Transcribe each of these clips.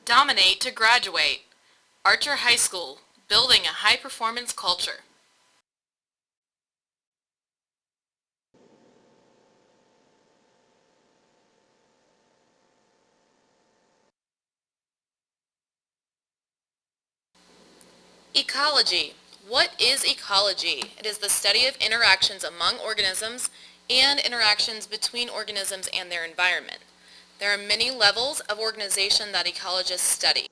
Dominate to graduate. Archer High School, building a high-performance culture. Ecology. What is ecology? It is the study of interactions among organisms and interactions between organisms and their environment. There are many levels of organization that ecologists study.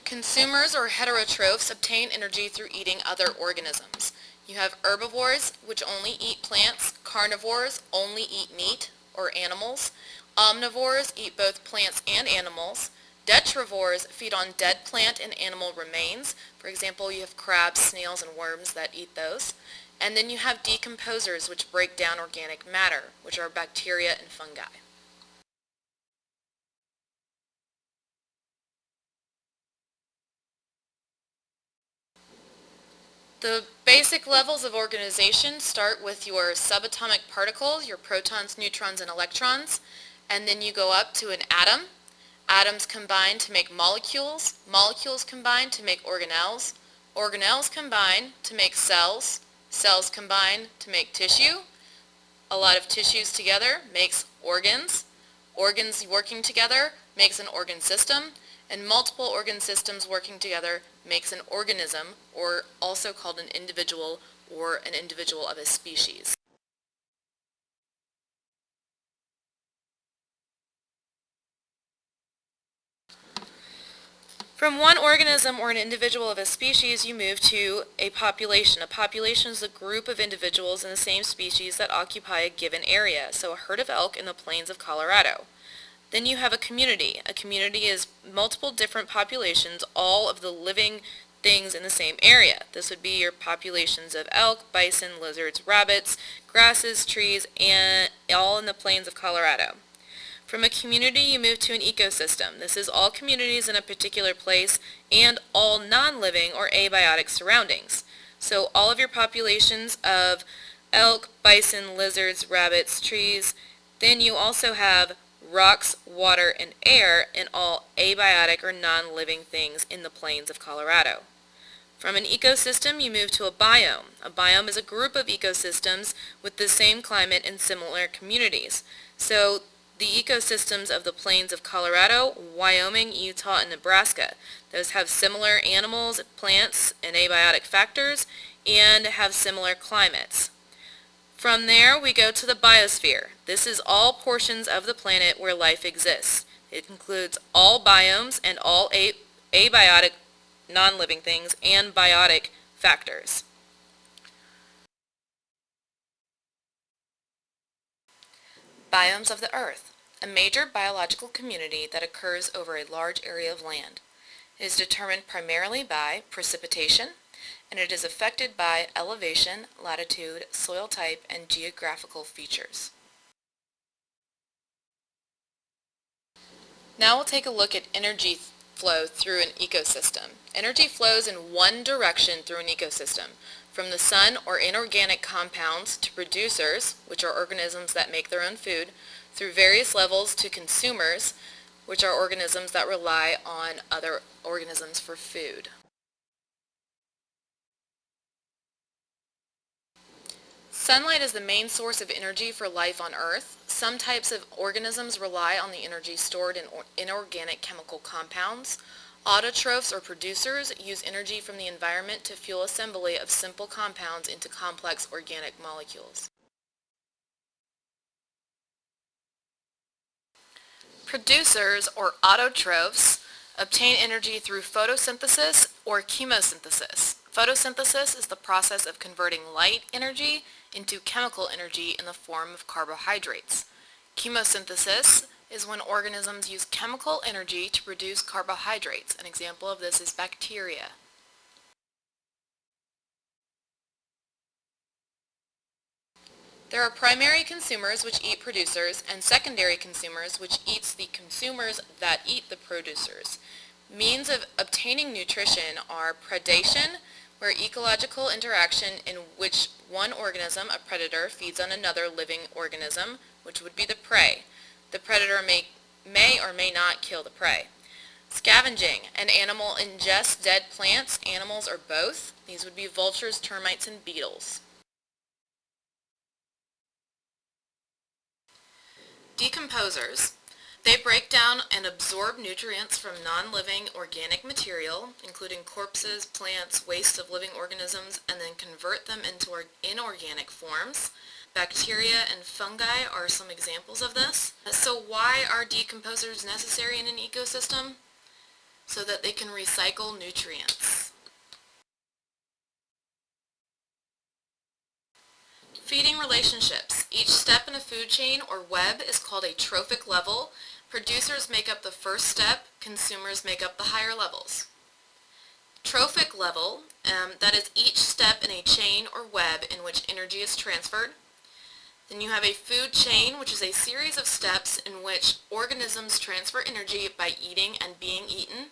Consumers or heterotrophs obtain energy through eating other organisms. You have herbivores, which only eat plants. Carnivores only eat meat or animals. Omnivores eat both plants and animals. Detrivores feed on dead plant and animal remains. For example, you have crabs, snails, and worms that eat those. And then you have decomposers, which break down organic matter, which are bacteria and fungi. The basic levels of organization start with your subatomic particles, your protons, neutrons, and electrons, and then you go up to an atom. Atoms combine to make molecules. Molecules combine to make organelles. Organelles combine to make cells. Cells combine to make tissue. A lot of tissues together makes organs. Organs working together makes an organ system. And multiple organ systems working together makes an organism, or also called an individual or an individual of a species. From one organism or an individual of a species, you move to a population. A population is a group of individuals in the same species that occupy a given area, so a herd of elk in the plains of Colorado. Then you have a community. A community is multiple different populations, all of the living things in the same area. This would be your populations of elk, bison, lizards, rabbits, grasses, trees, and all in the plains of Colorado. From a community, you move to an ecosystem. This is all communities in a particular place and all non-living or abiotic surroundings. So all of your populations of elk, bison, lizards, rabbits, trees. Then you also have rocks, water, and air in all abiotic or non-living things in the plains of Colorado. From an ecosystem, you move to a biome. A biome is a group of ecosystems with the same climate and similar communities. So the ecosystems of the plains of Colorado, Wyoming, Utah, and Nebraska. Those have similar animals, plants, and abiotic factors, and have similar climates. From there, we go to the biosphere. This is all portions of the planet where life exists. It includes all biomes and all abiotic, non-living things, and biotic factors. Biomes of the Earth. A major biological community that occurs over a large area of land. It is determined primarily by precipitation, and it is affected by elevation, latitude, soil type, and geographical features. Now we'll take a look at energy flow through an ecosystem. Energy flows in one direction through an ecosystem, from the sun or inorganic compounds to producers, which are organisms that make their own food, through various levels to consumers, which are organisms that rely on other organisms for food. Sunlight is the main source of energy for life on Earth. Some types of organisms rely on the energy stored in inorganic chemical compounds. Autotrophs or producers use energy from the environment to fuel assembly of simple compounds into complex organic molecules. Producers, or autotrophs, obtain energy through photosynthesis or chemosynthesis. Photosynthesis is the process of converting light energy into chemical energy in the form of carbohydrates. Chemosynthesis is when organisms use chemical energy to produce carbohydrates. An example of this is bacteria. There are primary consumers which eat producers, and secondary consumers which eats the consumers that eat the producers. Means of obtaining nutrition are predation, where ecological interaction in which one organism, a predator, feeds on another living organism, which would be the prey. The predator may or may not kill the prey. Scavenging. An animal ingests dead plants, animals, or both. These would be vultures, termites, and beetles. Decomposers. They break down and absorb nutrients from non-living organic material, including corpses, plants, waste of living organisms, and then convert them into inorganic forms. Bacteria and fungi are some examples of this. So why are decomposers necessary in an ecosystem? So that they can recycle nutrients. Feeding relationships. Each step in a food chain or web is called a trophic level. Producers make up the first step, consumers make up the higher levels. Trophic level, that is each step in a chain or web in which energy is transferred. Then you have a food chain, which is a series of steps in which organisms transfer energy by eating and being eaten.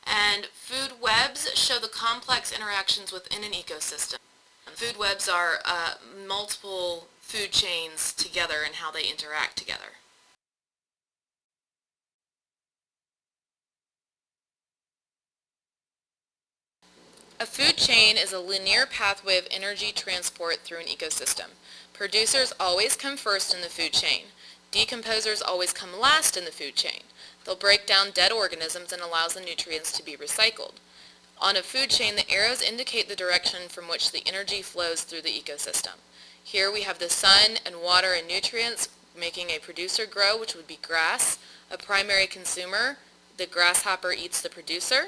And food webs show the complex interactions within an ecosystem. Food webs are multiple food chains together and how they interact together. A food chain is a linear pathway of energy transport through an ecosystem. Producers always come first in the food chain. Decomposers always come last in the food chain. They'll break down dead organisms and allows the nutrients to be recycled. On a food chain, the arrows indicate the direction from which the energy flows through the ecosystem. Here we have the sun and water and nutrients making a producer grow, which would be grass. A primary consumer, the grasshopper eats the producer.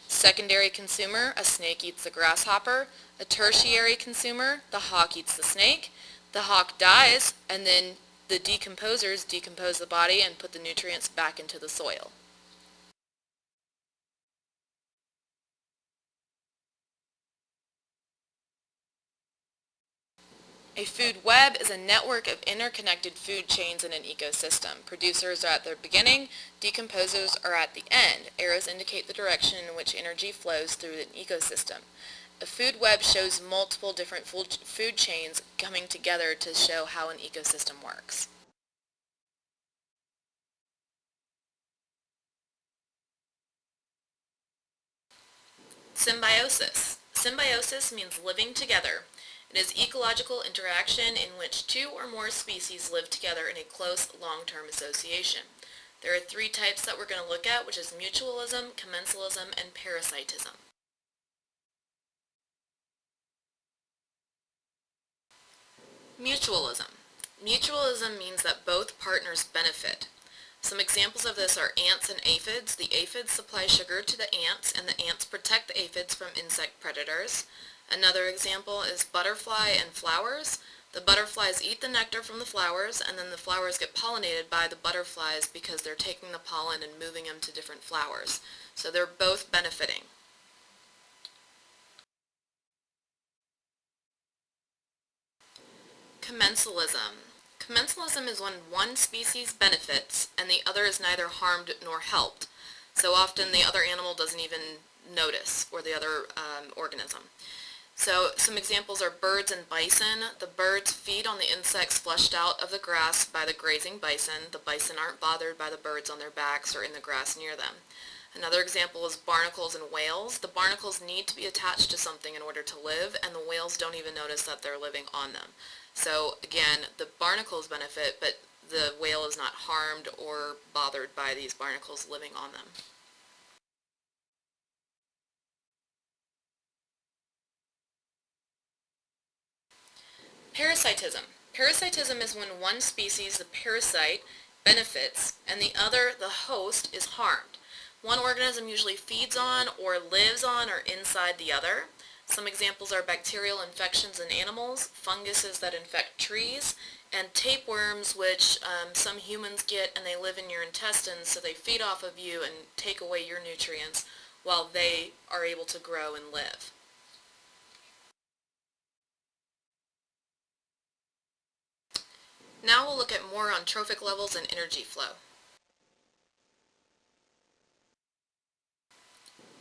Secondary consumer, a snake eats the grasshopper. A tertiary consumer, the hawk eats the snake. The hawk dies, and then the decomposers decompose the body and put the nutrients back into the soil. A food web is a network of interconnected food chains in an ecosystem. Producers are at the beginning, decomposers are at the end. Arrows indicate the direction in which energy flows through an ecosystem. A food web shows multiple different food chains coming together to show how an ecosystem works. Symbiosis. Symbiosis means living together. It is ecological interaction in which two or more species live together in a close long-term association. There are three types that we're going to look at, which is mutualism, commensalism, and parasitism. Mutualism. Mutualism means that both partners benefit. Some examples of this are ants and aphids. The aphids supply sugar to the ants, and the ants protect the aphids from insect predators. Another example is butterfly and flowers. The butterflies eat the nectar from the flowers, and then the flowers get pollinated by the butterflies because they're taking the pollen and moving them to different flowers. So they're both benefiting. Commensalism. Commensalism is when one species benefits and the other is neither harmed nor helped. So often the other animal doesn't even notice, or the other organism. So some examples are birds and bison. The birds feed on the insects flushed out of the grass by the grazing bison. The bison aren't bothered by the birds on their backs or in the grass near them. Another example is barnacles and whales. The barnacles need to be attached to something in order to live, and the whales don't even notice that they're living on them. So again, the barnacles benefit, but the whale is not harmed or bothered by these barnacles living on them. Parasitism. Parasitism is when one species, the parasite, benefits and the other, the host, is harmed. One organism usually feeds on or lives on or inside the other. Some examples are bacterial infections in animals, funguses that infect trees, and tapeworms, which some humans get, and they live in your intestines, so they feed off of you and take away your nutrients while they are able to grow and live. Now we'll look at more on trophic levels and energy flow.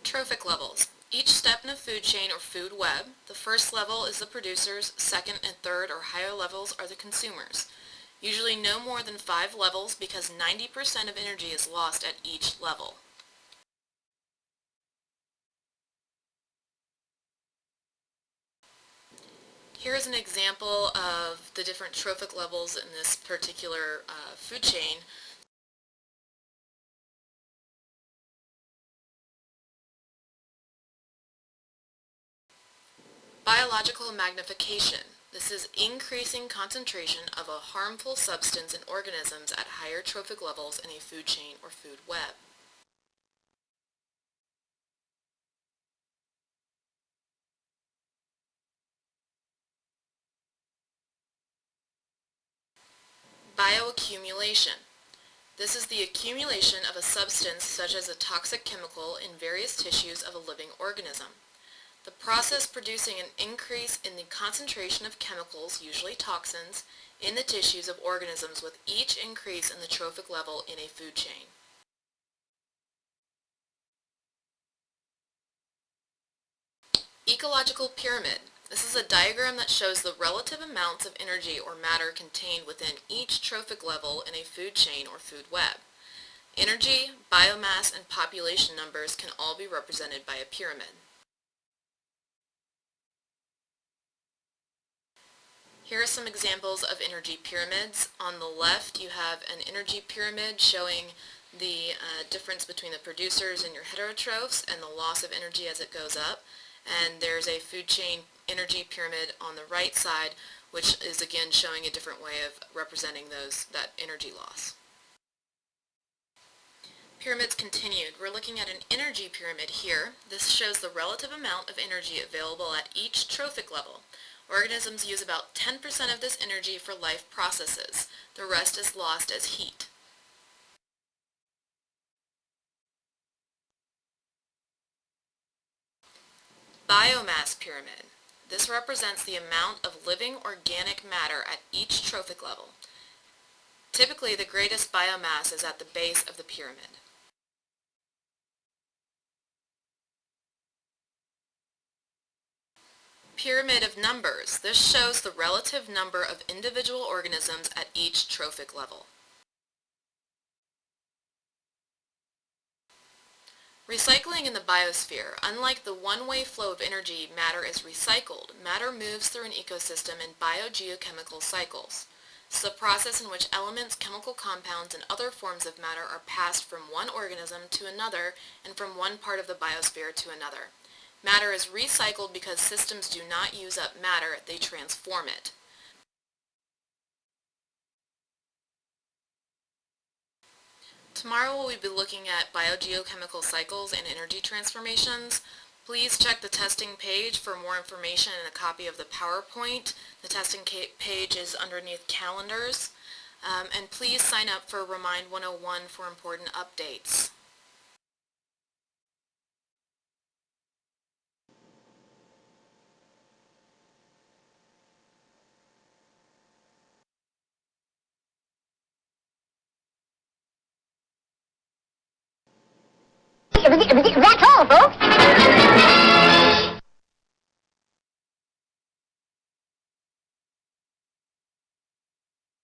Trophic levels. Each step in a food chain or food web. The first level is the producers, second and third or higher levels are the consumers. Usually no more than 5 levels because 90% of energy is lost at each level. Here is an example of the different trophic levels in this particular food chain. Biological magnification. This is increasing concentration of a harmful substance in organisms at higher trophic levels in a food chain or food web. Bioaccumulation. This is the accumulation of a substance such as a toxic chemical in various tissues of a living organism. The process producing an increase in the concentration of chemicals, usually toxins, in the tissues of organisms with each increase in the trophic level in a food chain. Ecological pyramid. This is a diagram that shows the relative amounts of energy or matter contained within each trophic level in a food chain or food web. Energy, biomass, and population numbers can all be represented by a pyramid. Here are some examples of energy pyramids. On the left you have an energy pyramid showing the difference between the producers and your heterotrophs and the loss of energy as it goes up. And there's a food chain energy pyramid on the right side, which is again showing a different way of representing that energy loss. Pyramids continued. We're looking at an energy pyramid here. This shows the relative amount of energy available at each trophic level. Organisms use about 10% of this energy for life processes. The rest is lost as heat. Biomass pyramid. This represents the amount of living organic matter at each trophic level. Typically, the greatest biomass is at the base of the pyramid. Pyramid of numbers. This shows the relative number of individual organisms at each trophic level. Recycling in the biosphere. Unlike the one-way flow of energy, matter is recycled. Matter moves through an ecosystem in biogeochemical cycles. This is a process in which elements, chemical compounds, and other forms of matter are passed from one organism to another and from one part of the biosphere to another. Matter is recycled because systems do not use up matter, they transform it. Tomorrow we'll be looking at biogeochemical cycles and energy transformations. Please check the testing page for more information and a copy of the PowerPoint. The testing page is underneath calendars. And please sign up for Remind 101 for important updates. That's all, folks.